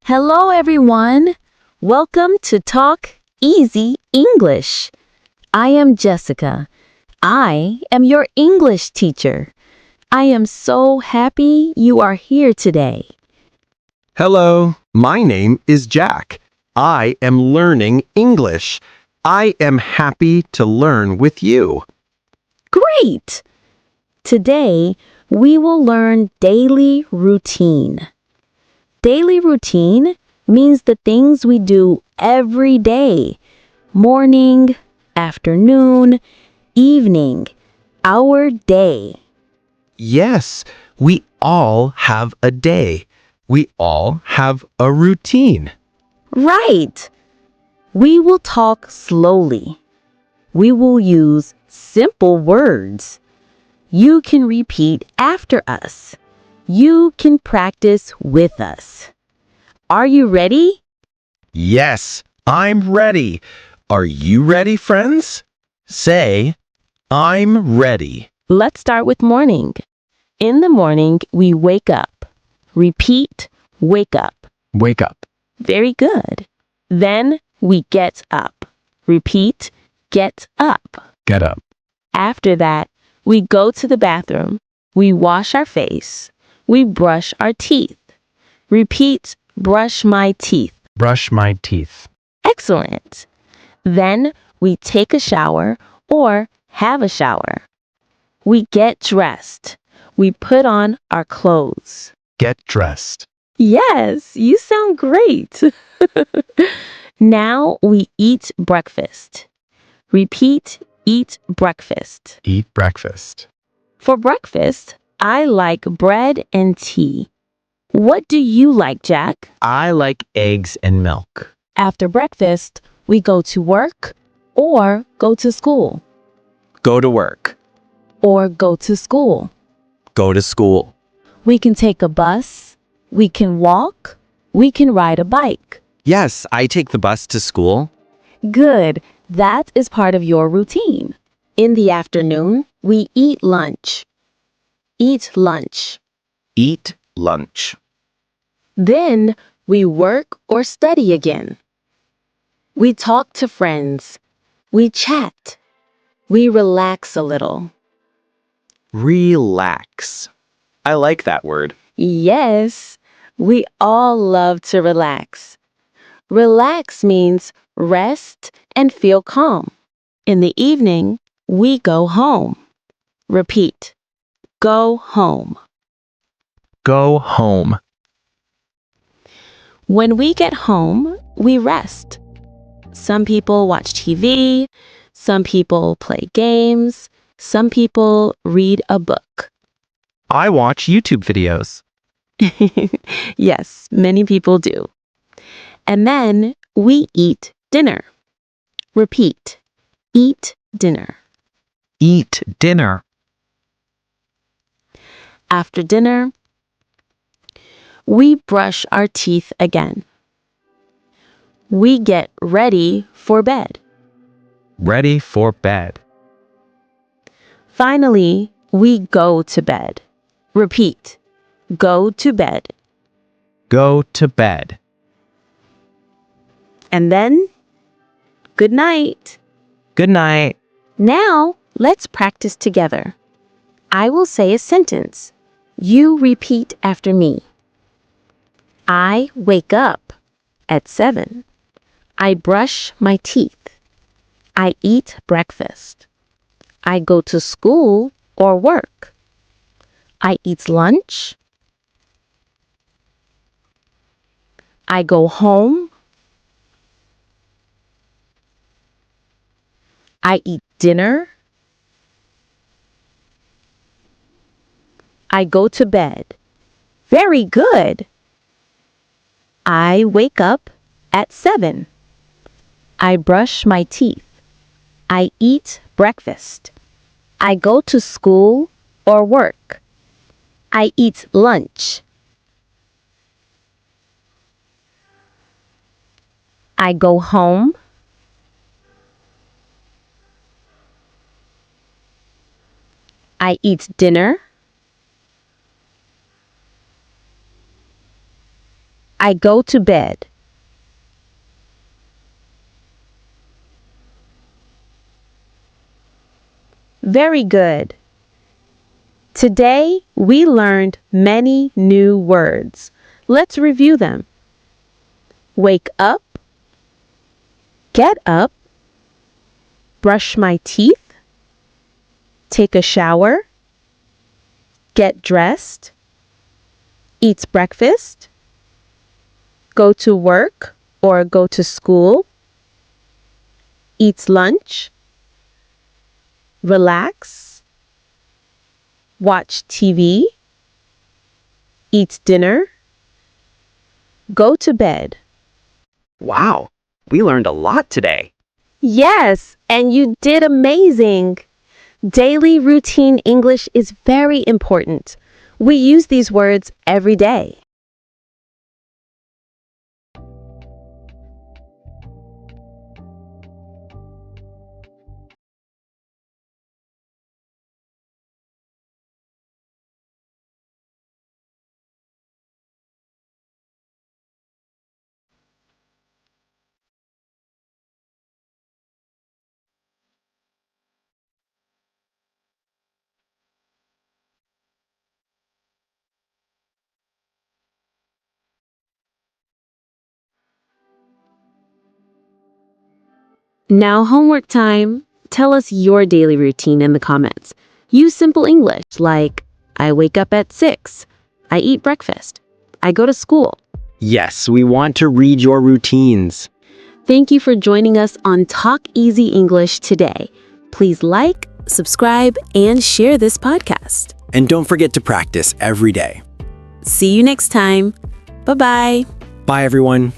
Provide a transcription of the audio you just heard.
Hello, everyone. Welcome to Talk Easy English. I am Jessica. I am your English teacher. I am so happy you are here today. Hello, my name is Jack. I am learning English. I am happy to learn with you. Great! Today, we will learn daily routine. Daily routine means the things we do every day. Morning, afternoon, evening, our day. Yes, we all have a day. We all have a routine. Right. We will talk slowly. We will use simple words. You can repeat after us. You can practice with us. Are you ready? Yes, I'm ready. Are you ready, friends? Say, I'm ready. Let's start with morning. In the morning, we wake up. Repeat, wake up. Wake up. Very good. Then we get up. Repeat, get up. Get up. After that, we go to the bathroom. We wash our face. We brush our teeth. Repeat, brush my teeth. Brush my teeth. Excellent. Then we take a shower or have a shower. We get dressed. We put on our clothes. Get dressed. Yes, you sound great. Now we eat breakfast. Repeat, eat breakfast. Eat breakfast. For breakfast, I like bread and tea. What do you like, Jack? I like eggs and milk. After breakfast, we go to work or go to school. Go to work. Or go to school. Go to school. We can take a bus. We can walk. We can ride a bike. Yes, I take the bus to school. Good. That is part of your routine. In the afternoon, we eat lunch. Eat lunch. Eat lunch. Then we work or study again. We talk to friends. We chat. We relax a little. Relax. I like that word. Yes, we all love to relax. Relax means rest and feel calm. In the evening, we go home. Repeat, go home. Go home. When we get home, we rest. Some people watch TV, some people play games, some people read a book. I watch YouTube videos. Yes, many people do. And then we eat dinner. Repeat, eat dinner. Eat dinner. After dinner, we brush our teeth again. We get ready for bed. Ready for bed. Finally, we go to bed. Repeat, go to bed. Go to bed. And then, good night. Good night. Now, let's practice together. I will say a sentence. You repeat after me. I wake up at 7. I brush my teeth. I eat breakfast. I go to school or work. I eat lunch. I go home. I eat dinner. I go to bed. Very good. I wake up at 7. I brush my teeth. I eat breakfast. I go to school or work. I eat lunch. I go home. I eat dinner. I go to bed. Very good. Today, we learned many new words. Let's review them. Wake up, get up, brush my teeth, take a shower, get dressed, eats breakfast, go to work or go to school, eats lunch, relax, watch TV, eats dinner, go to bed. Wow, we learned a lot today. Yes, and you did amazing. Daily routine English is very important. We use these words every day. Now, homework time. Tell us your daily routine in the comments. Use simple English like I wake up at 6. I eat breakfast. I go to school. Yes, we want to read your routines. Thank you for joining us on Talk Easy English today. Please like, subscribe, and share this podcast. And don't forget to practice every day. See you next time. Bye-bye. Bye, everyone.